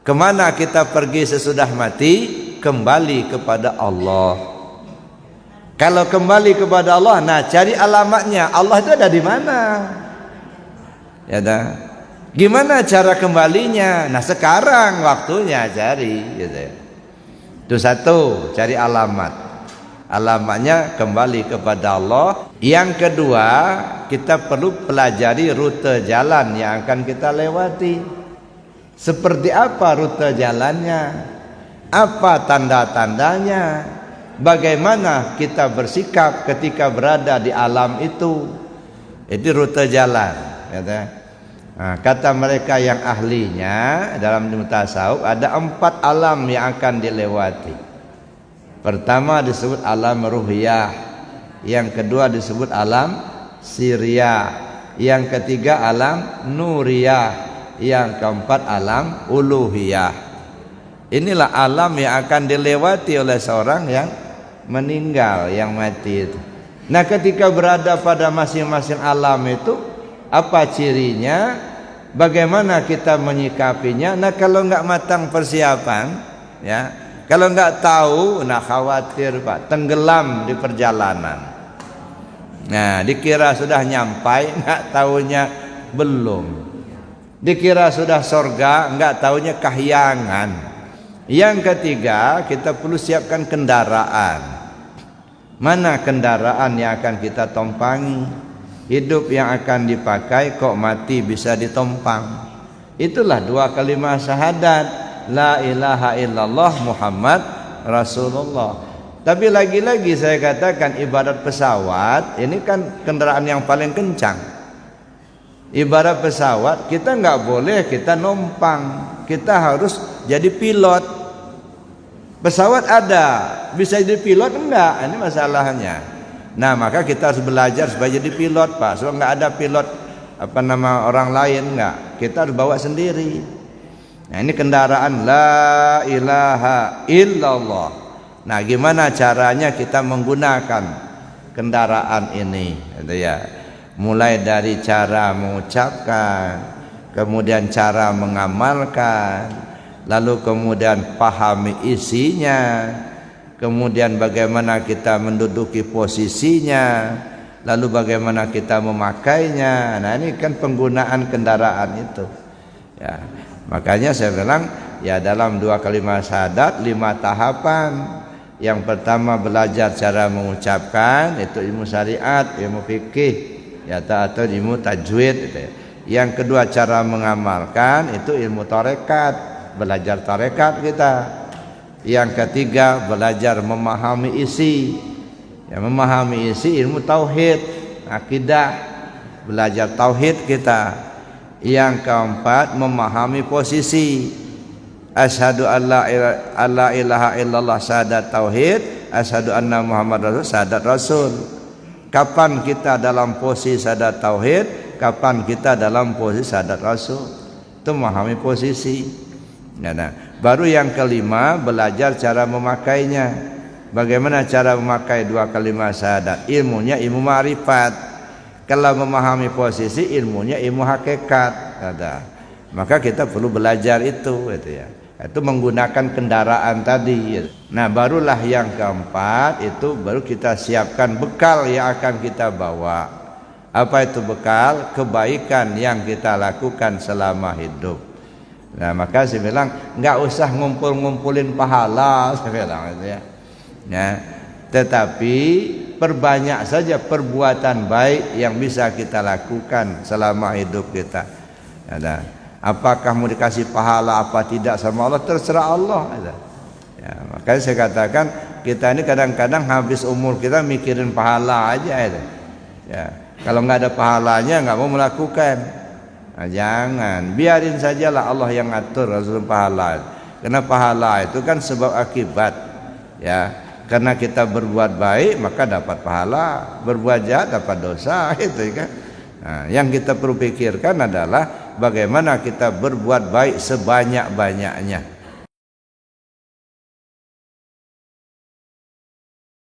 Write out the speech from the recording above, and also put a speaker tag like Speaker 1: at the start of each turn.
Speaker 1: Kemana kita pergi sesudah mati? Kembali kepada Allah. Kalau kembali kepada Allah, nah cari alamatnya. Allah itu ada di mana? Ya dah. Gimana cara kembalinya? Nah sekarang waktunya cari. Gitu. Itu satu, cari alamat. Alamatnya kembali kepada Allah. Yang kedua, kita perlu pelajari rute jalan yang akan kita lewati. Seperti apa rute jalannya? Apa tanda-tandanya? Bagaimana kita bersikap ketika berada di alam itu? Itu rute jalan. Nah, kata mereka yang ahlinya dalam ilmu tasawuf, ada 4 alam yang akan dilewati. Pertama disebut alam ruhiyah, yang kedua disebut alam siriyah, yang ketiga alam nuriyah, yang keempat alam uluhiyah. Inilah alam yang akan dilewati oleh seorang yang meninggal, yang mati itu. Nah ketika berada pada masing-masing alam itu, apa cirinya? Bagaimana kita menyikapinya? Nah kalau nggak matang persiapan, ya, kalau nggak tahu, nah khawatir Pak, tenggelam di perjalanan. Nah dikira sudah nyampai, nggak tahunya belum. Dikira sudah sorga, nggak tahunya kahyangan. Yang ketiga, kita perlu siapkan kendaraan. Mana kendaraan yang akan kita tumpangi? Hidup yang akan dipakai kok mati bisa ditompang. Itulah 2 kalimat syahadat, la ilaha illallah Muhammad Rasulullah. Tapi lagi-lagi saya katakan, ibarat pesawat, ini kan kendaraan yang paling kencang. Ibarat pesawat, kita nggak boleh kita numpang, kita harus jadi pilot. Pesawat ada, bisa jadi pilot enggak? Ini masalahnya. Nah maka kita harus belajar supaya jadi pilot Pak. Sebab nggak ada pilot orang lain, enggak. Kita harus bawa sendiri. Nah ini kendaraan la ilaha illallah. Nah gimana caranya kita menggunakan kendaraan ini? Gitu ya. Mulai dari cara mengucapkan, kemudian cara mengamalkan, lalu kemudian pahami isinya, kemudian bagaimana kita menduduki posisinya, lalu bagaimana kita memakainya. Nah ini kan penggunaan kendaraan itu ya. Makanya saya bilang ya dalam 2 kalimat syahadat 5 tahapan. Yang pertama belajar cara mengucapkan, itu ilmu syariat, ilmu fikih ya, atau ilmu tajwid gitu ya. Yang kedua cara mengamalkan, itu ilmu tarekat, belajar tarekat kita. Yang ketiga belajar memahami isi, ya, memahami isi ilmu tauhid, akidah, belajar tauhid kita. Yang keempat memahami posisi, asyhadu alla ilaha illallah syahadat tauhid, asyhadu anna Muhammad rasul syahadat rasul. Kapan kita dalam posisi syahadat tauhid, kapan kita dalam posisi syahadat rasul, itu memahami posisi. Nah, baru yang kelima belajar cara memakainya. Bagaimana cara memakai 2 kalimat syahadat? Ilmunya ilmu ma'rifat. Kalau memahami posisi, ilmunya ilmu hakikat. Maka kita perlu belajar itu gitu ya. Itu menggunakan kendaraan tadi. Nah, barulah yang keempat itu baru kita siapkan bekal yang akan kita bawa. Apa itu bekal? Kebaikan yang kita lakukan selama hidup. Nah maka saya bilang nggak usah ngumpulin pahala, saya bilang gitu ya. Ya, tetapi perbanyak saja perbuatan baik yang bisa kita lakukan selama hidup kita. Ya, apakah mau dikasih pahala apa tidak sama Allah, terserah Allah. Ya, makanya saya katakan kita ini kadang-kadang habis umur kita mikirin pahala aja. Ya, kalau nggak ada pahalanya nggak mau melakukan. Nah, jangan, biarin sajalah Allah yang ngatur Rasul pahala. Karena pahala itu kan sebab akibat. Ya, karena kita berbuat baik maka dapat pahala, berbuat jahat dapat dosa, itu kan. Nah, yang kita perlu pikirkan adalah bagaimana kita berbuat baik sebanyak-banyaknya.